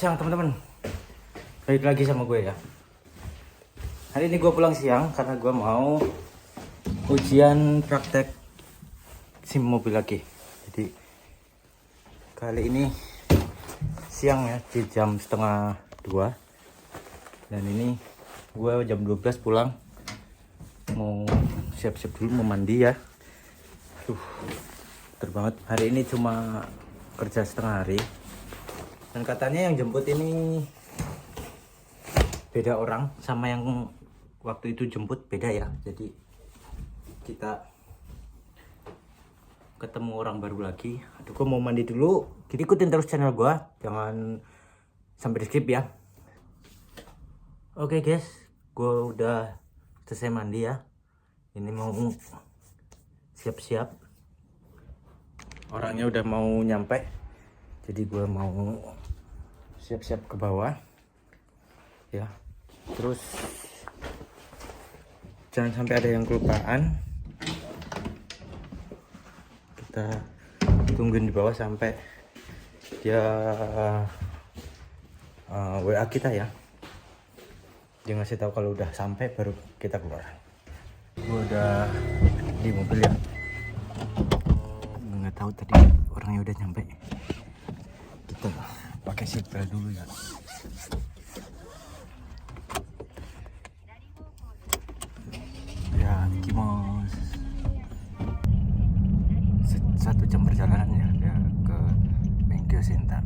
siang teman-teman. Balik lagi sama gue ya. Hari ini gue pulang siang karena gue mau ujian praktek SIM mobil lagi. Jadi kali ini siang ya, di jam 1:30. Dan ini gue jam 12 pulang. Mau siap-siap dulu, mau mandi ya. Banget. Hari ini cuma kerja setengah hari. Dan katanya yang jemput ini beda orang sama yang waktu itu jemput, beda ya. Jadi kita ketemu orang baru lagi. Aduh, gue mau mandi dulu. Jadi ikutin terus channel gue, jangan sampai di skip ya. Oke guys, gue udah selesai mandi ya. Ini mau siap-siap. Orangnya udah mau nyampe. Jadi gue mau siap-siap ke bawah ya. Terus jangan sampai ada yang kelupaan. Kita tungguin di bawah sampai dia WA kita ya. Dia ngasih tahu kalau udah sampai baru kita keluar. Gue udah di mobil ya. Nggak tahu tadi orangnya udah nyampe. Kita pakai seatbelt dulu ya. Ya, Kimos. 1 jam perjalanan ya ke Menkyo Center.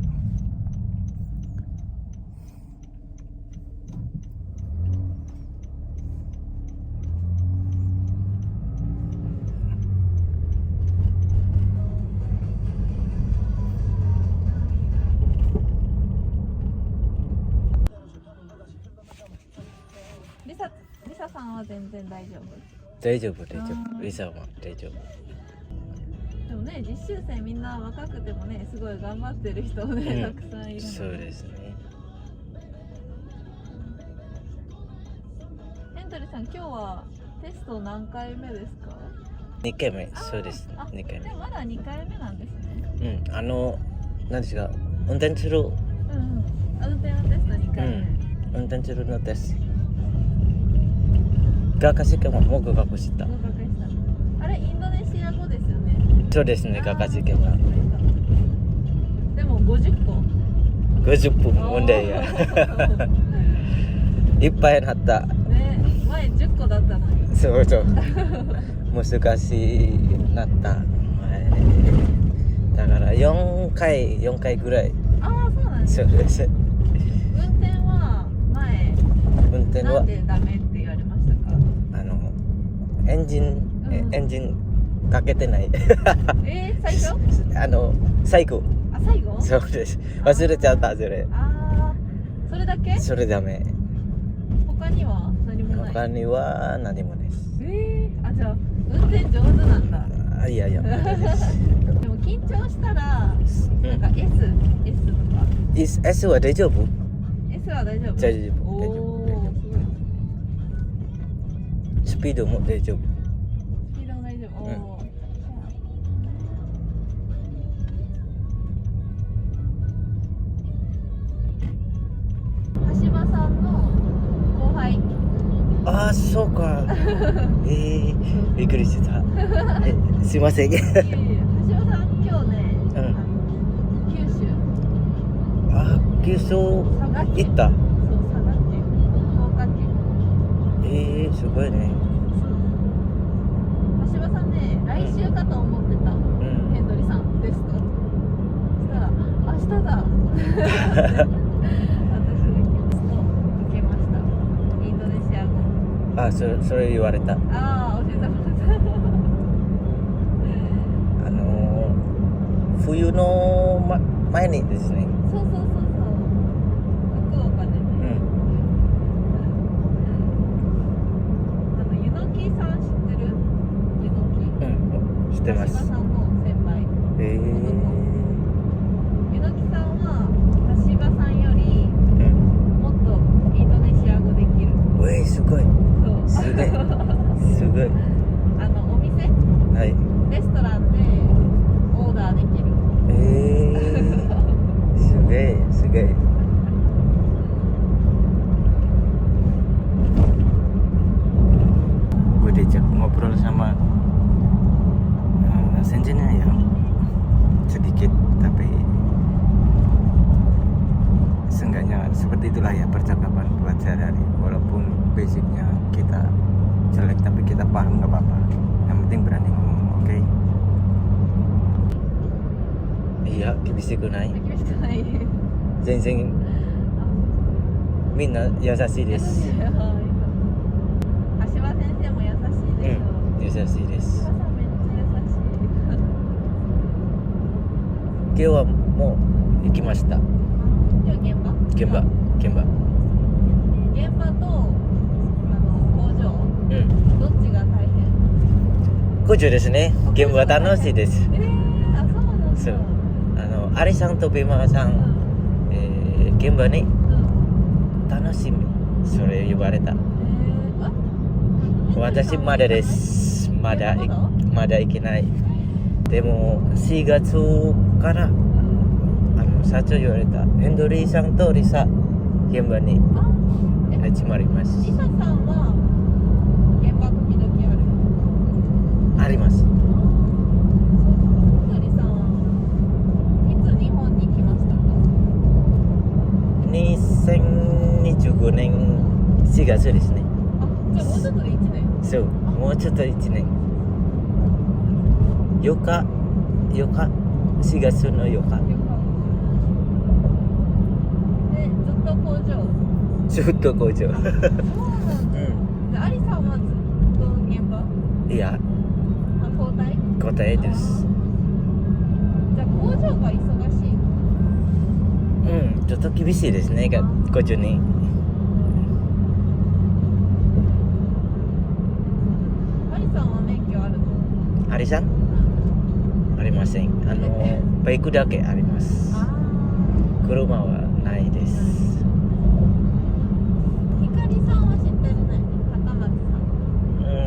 リサさんは全然大丈夫。大丈夫、大丈夫。リサは大丈夫。でもね、実習生みんな若くてもね、すごい頑張ってる人ね、たくさんいるので。そうですね。ヘントリさん、今日はテスト何回目ですか2回目、そうです。2回目。でもまだ2回目なんですね。何ですか、運転する。運転のテスト2回目。運転するのです。学科試験ももう合格した。あれ、インドネシア語ですよね。そうですね、学科試験が。でも50個。50分問題や。いっぱいなった。ね、前10個だったのに。そうそう。難しいなった。だから4回ぐらい。ああ、そうなんですね。そうです。運転は前。運転は。なんでダメって言われましたか。エンジンかけてない。最初？最後。あ、最後？そうです。忘れちゃったそれ。ああ、それだけ？それダメ。他には何もない。他には何もです。あ、じゃあ運転上手なんだ。いやいや。でも緊張したらなんか S とか。S は大丈夫？ S は大丈夫？大丈夫。大丈夫。スピードも大丈夫。スピードも大丈夫。橋場さんの後輩。ああ、そうか。びっくりした。すいません。橋場さん今日ね、九州。九州行った。そう、佐賀県、福岡県。すごいね。橋場さんね、来週かと思ってた。ヘンドリさんテスト。そしたら明日だ。私がテスト受けました。インドネシア語。それ言われた。教えてもらった。冬の前にですね。そう。福岡でね。ゆのきさん知ってる？ゆのき。知ってます。橋場さんの先輩。ゆのきさんは橋場さんよりもっとインドネシア語できる。すごい。そう。すごい。すごい。お店？はい。レストランでオーダーできる。すげえ。nggak paham nggak apa-apa, yang penting berani ngomong, oke? Iya, kibishiku nai. 厳しくない。全然みんな優しいで優しす。いよ。橋場先生も優しいでしょ。優しいで橋す。場さんめっちゃ優しい。今日はもう行きました。今日現場？現場。現場と工場、うん。どっちが大変？工場ですね。現場楽しいです。あ、そうなんだ。そう。アリさんとビマさん、現場に楽しみ、それ言われた。私まだです。まだ行けない。でも4月から社長言われた。ヘンドリーさんとリサ現場に集まります。リサさんは現場時々ある？あります。ヘンドリーさんはいつ日本に来ましたか？2025年4月ですね。あ、じゃあもうちょっとで1年。そう、もうちょっと1年。4日、4月の4日。で、ずっと工場。ずっと工場。そうなんだ。じゃあアリさんはずっと現場？いや、交代？交代です。じゃあ工場が忙しいの？ちょっと厳しいですね、工場に。アリさんは免許あるの？アリさん？ありません。バイクだけあります。車はないです。ひかりさんは知ってるね。高松さ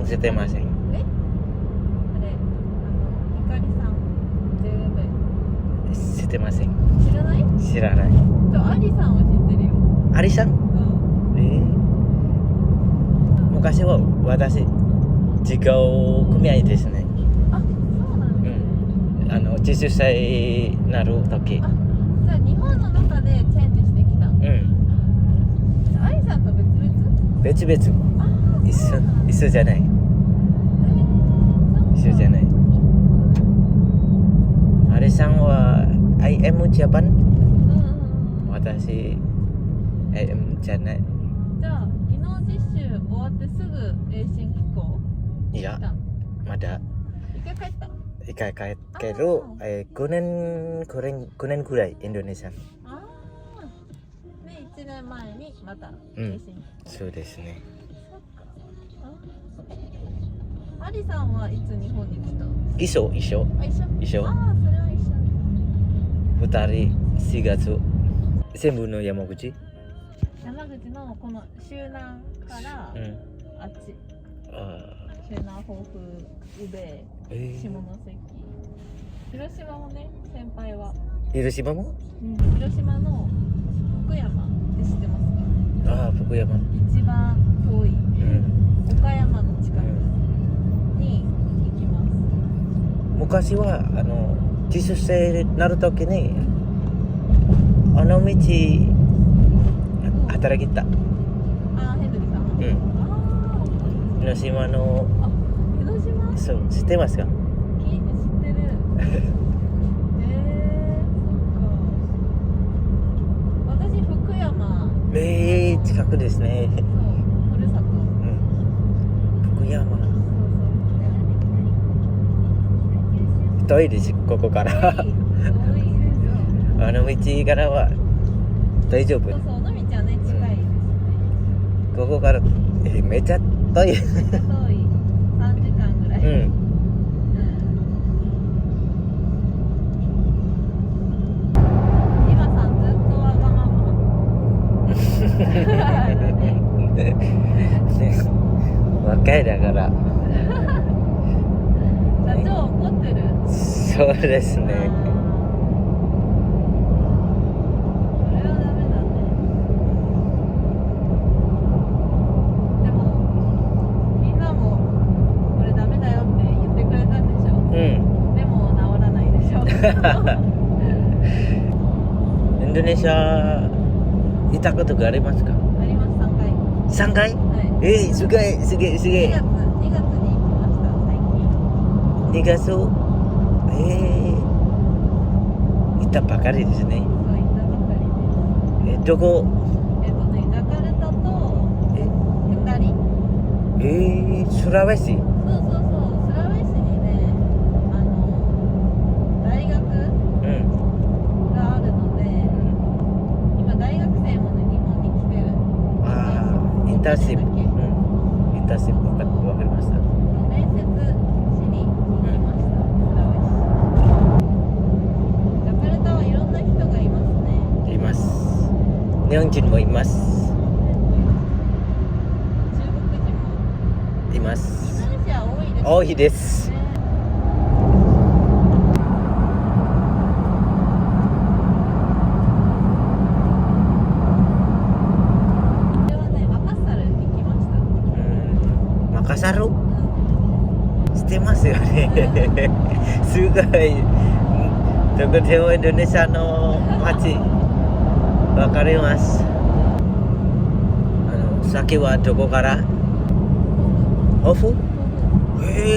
ん。知ってません。あれ、ひかりさん。知ってません。知らない？知らない。アリさんは知ってるよ。アリさん？昔は私違う組合ですね。あ、そうなんだ。10歳になる時。あ、じゃあ日本の中でチェンジしてきた。アリさんと別々？別々。一緒じゃない。一緒じゃない。アリさんは I am Japan。私 I am じゃない。じゃあ技能実習終わってすぐ栄新機構？いや、まだ。一回帰った？一回帰ったけど、9年くらいインドネシアに。ああ。で1年前にまた栄新機構。そうですね。そっか。アリさんはいつ日本に来た？一緒。あ、一緒。ああ、それは一緒。2人4月。全部の山口のこの周南からあっち。周南、防府、宇部、下関。広島もね、先輩は。広島も？広島の福山って知ってますか？ああ、福山。一番遠い。岡山の近くに行きます。昔は自主性になるときに道働きた。あ、ヘンドリさん。広島の。あ、広島？そう、知ってますか？知ってる。そっか。私福山。近くですね。そう、ふるさと。福山。遠いです、ここから。遠いですよ。道からは大丈夫。そう、尾道はね、近いですね。ここからめっちゃ遠い。めっちゃ遠い。3時間ぐらい。今さんずっとわがまま。若いだから。社長怒ってる？そうですね。それはダメだね。でもみんなもこれダメだよって言ってくれたんでしょ？でも治らないでしょ？インドネシア行ったことがありますか？あります、3回。3回？はい。すげえ。2月に行2月行ったばかりですね。そう行ったばかりです。どこ？ジャカルタと2人。スラウェシ。そうそうそう、スラウェシにね、大学があるので、今大学生もね、日本に来てる。インターンシップ。だっけインターンシップわかりました。面接しに行きました、スラウェシ。ジャカルタはいろんな人がいますね。います。日本人もいます。中国人も。います。インドネシア多いですね。多いです。ね。これはね、マカッサルに来ました。マカサルしてますよね。すごい。どこでもインドネシアの街わかります。酒はどこから？オフ？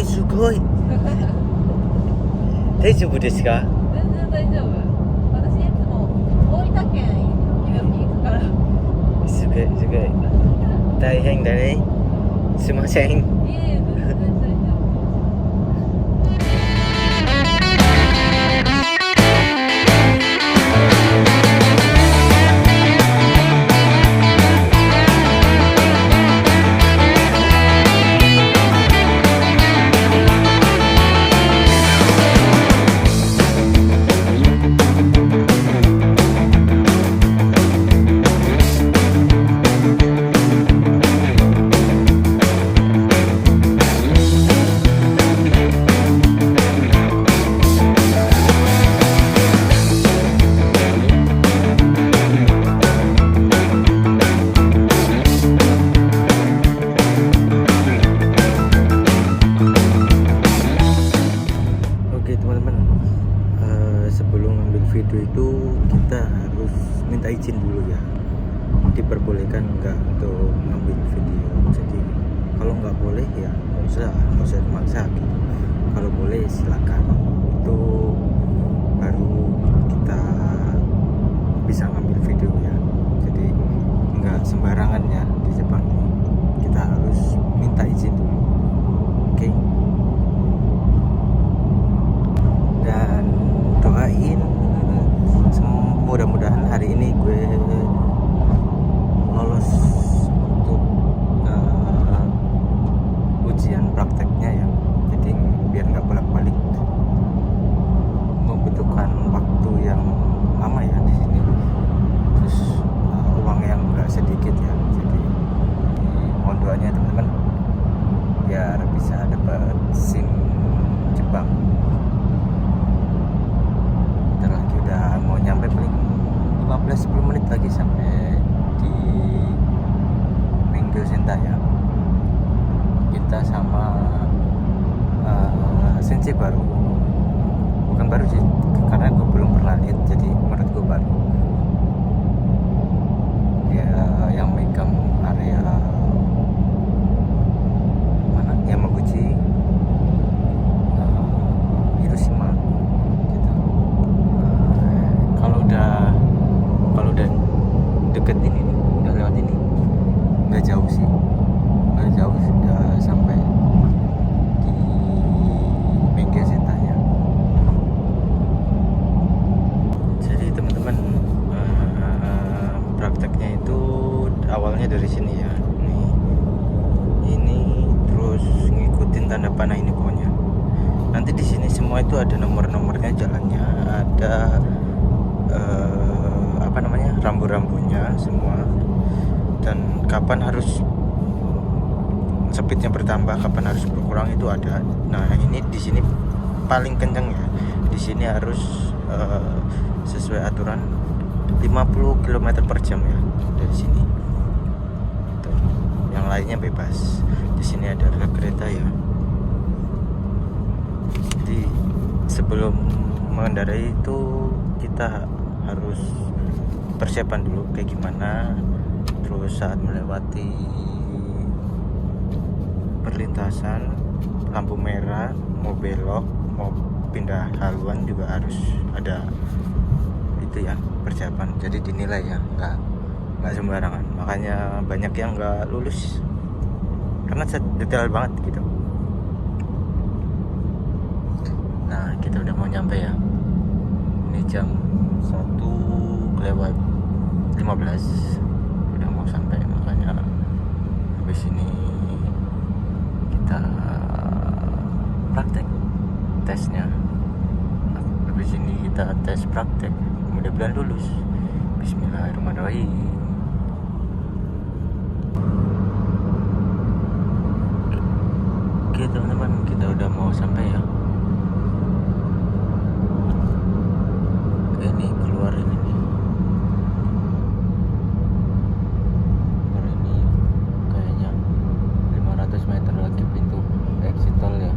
すごい。大丈夫ですか？全然大丈夫。私いつも大分県時々行くから。すごいすごい。大変だね。すいません。いえいえ、全然大丈夫。Oke teman-teman, sebelum ngambil video itu kita harus minta izin dulu ya. Diperbolehkan nggak untuk ngambil video. Jadi kalau nggak boleh ya nggak usah memaksa gitu. Kalau boleh silakan. Itu baru kita bisa ngambil video ya. Jadi nggak sembarangan ya di Jepang ini. Kita harus minta izin dulu. Oke. Dan doain mudah-mudahan hari ini gue lolos untuk ujian prakteknya ya. Jadi biar nggak bolak-balik, membutuhkan waktu yang lama ya di sini. Terus uang yang nggak sedikit ya. Jadi mohon doanya teman-teman biar bisa dapat SIM Jepang. Lagi udah mau nyampe paling 15-10 menit lagi sampai di Minggu Senta ya. Kita sama sensei baru, bukan baru sih karena gue belum pernah lihat, jadi menurut gue baru ya, yang megang area mana Yamaguchi, Hiroshima gitu. Kalau udah deket ini nih, udah lewat ini, nggak jauh sih, sudah sampai di Minggu Sentanya. Jadi teman-teman, prakteknya itu awalnya dari sini ya. Ini terus ngikutin tanda panah ini pokoknya. Nanti di sini semua itu ada nomor-nomornya jalannya, ada rambu-rambunya semua, dan kapan harus speednya bertambah, kapan harus berkurang itu ada. Nah ini di sini paling kenceng ya. Di sini harus sesuai aturan 50 km per jam ya dari sini. Tuh. Yang lainnya bebas. Di sini ada rel kereta ya. Jadi sebelum mengendarai itu kita harus persiapan dulu kayak gimana. Terus saat melewati perlintasan lampu merah mau belok, mau pindah haluan juga harus ada itu ya, persiapan. Jadi dinilai ya, nggak sembarangan. Makanya banyak yang nggak lulus karena detail banget gitu. Nah, kita udah mau nyampe ya. Ini jam 1:15 udah mau sampai, makanya habis ini kita praktek tesnya. Habis ini kita tes praktek, mudah-mudahan lulus. Bismillahirrahmanirrahim. Oke teman-teman, kita udah mau sampai ya. Ini keluar ini nih. Keluar ini kayaknya 500 meter lagi pintu exit tol ya.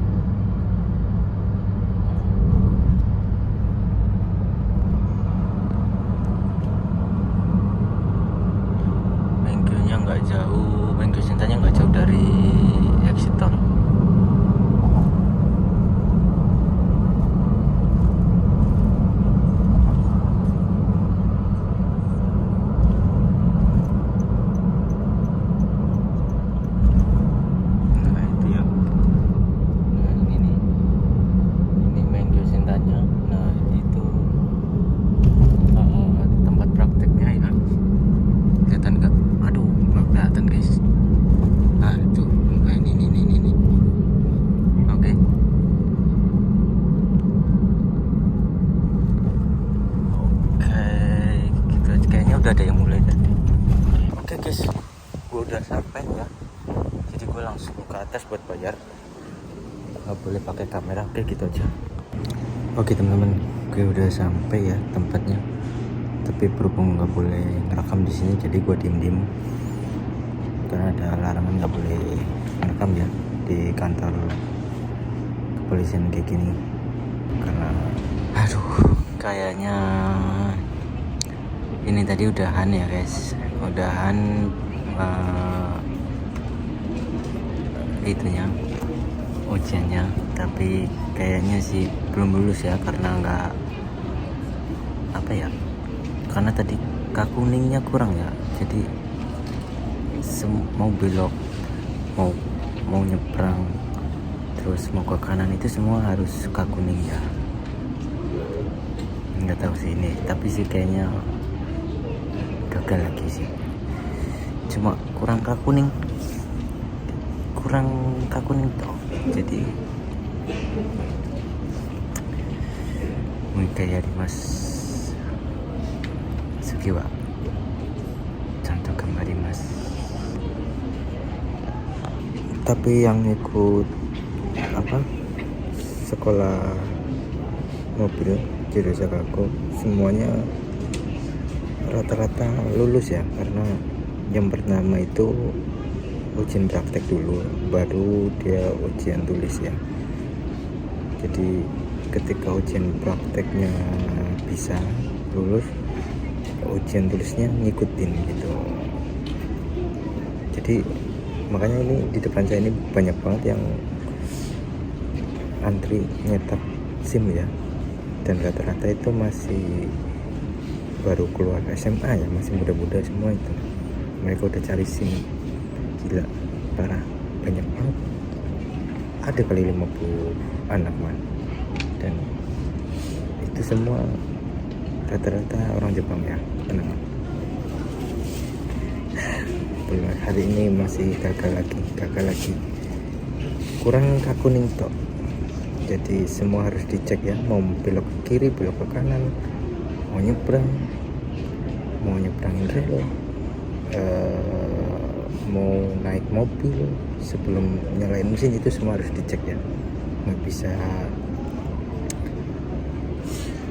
Bengkelnya nggak jauh, bengkel cintanya nggak jauh dari exit tol. Udah ada yang mulai tadi. Oke guys, gue udah sampai ya. Jadi gue langsung ke atas buat bayar. Nggak boleh pakai kamera. Oke, gitu aja. Oke teman-teman, gue udah sampai ya tempatnya. Tapi berhubung nggak boleh ngerekam di sini, jadi gue diem-diem. Karena ada larangan nggak boleh ngerekam ya di kantor kepolisian kayak gini. Karena, aduh, kayaknya ini tadi udahan ya guys, udahan itunya, ujiannya. Tapi kayaknya sih belum lulus ya, karena nggak apa ya, karena tadi kak kuningnya kurang ya. Jadi mau belok, mau nyebrang, terus mau ke kanan, itu semua harus kak kuning ya. Nggak tahu sih ini, tapi sih kayaknya gagal lagi sih. Cuma kurang kak kuning toh. Jadi mungkin kayak Dimas Sugiwa, contoh kembali Mas. Tapi yang ikut apa sekolah mobil di Rosagaku semuanya rata-rata lulus ya, karena yang pertama itu ujian praktek dulu, baru dia ujian tulis ya. Jadi ketika ujian prakteknya bisa lulus, ujian tulisnya ngikutin gitu. Jadi makanya ini di depan saya ini banyak banget yang antri nyetak SIM ya, dan rata-rata itu masih baru keluar SMA ya, masih muda-muda semua itu. Mereka udah cari SIM. Gila, parah, banyak banget. Ada kali 50 anak man. Dan itu semua rata-rata orang Jepang ya, tenang. Hari ini masih gagal lagi. Kurang kak kuning tok. Jadi semua harus dicek ya, mau belok ke kiri, belok ke kanan, mau nyebrangin rel, mau naik mobil, sebelum nyalain mesin, itu semua harus dicek ya. Nggak bisa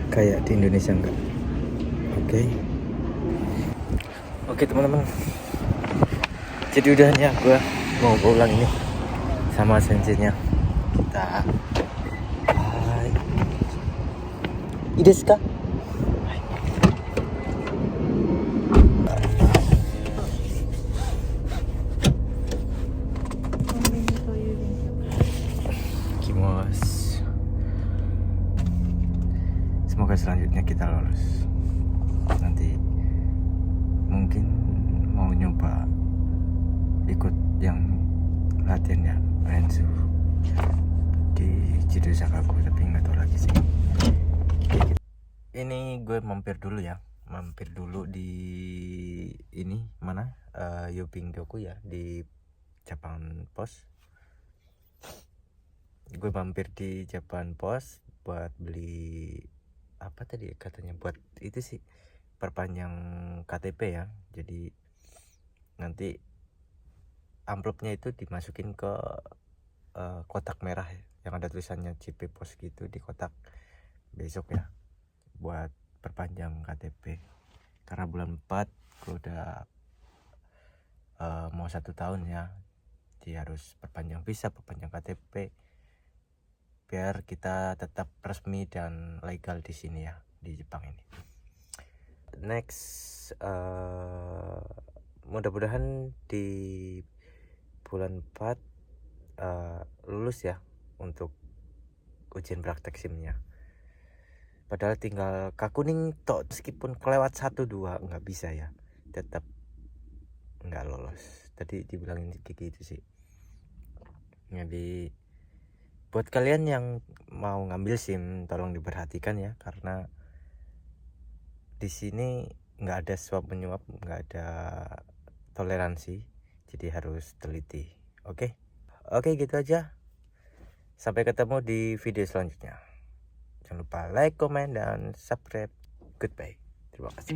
kayak di Indonesia, enggak. Oke teman-teman, jadi udahnya gue mau pulang ini sama senseinya. Kita Ideska? Kimasu. selanjutnya kita lolos. Nanti mungkin mau nyoba ikut yang latihan ya Rensu di Chidosakaku, tapi nggak tahu lagi sih. Ini gue mampir dulu ya, mampir dulu di ini mana Yobingyoku ya, di Japan Post. Gue mampir di Japan Post buat beli apa tadi katanya, buat itu sih perpanjang KTP ya. Jadi nanti amplopnya itu dimasukin ke kotak merah ya, yang ada tulisannya CP Pos gitu di kotak besok ya, buat perpanjang KTP. Karena bulan 4 gue udah mau 1 tahun ya, jadi harus perpanjang visa, perpanjang KTP, biar kita tetap resmi dan legal di sini ya, di Jepang ini. Next, mudah-mudahan di bulan 4 lulus ya untuk ujian praktek SIM-nya. Padahal tinggal kakuning tok, meskipun kelewat 1-2 nggak bisa ya, tetap nggak lolos. Tadi dibilangin Kiki itu sih. Jadi buat kalian yang mau ngambil SIM, tolong diperhatikan ya, karena di sini nggak ada suap menyuap, nggak ada toleransi, jadi harus teliti. Oke, gitu aja. Sampai ketemu di video selanjutnya. Jangan lupa like, comment, dan subscribe. Goodbye. Terima kasih.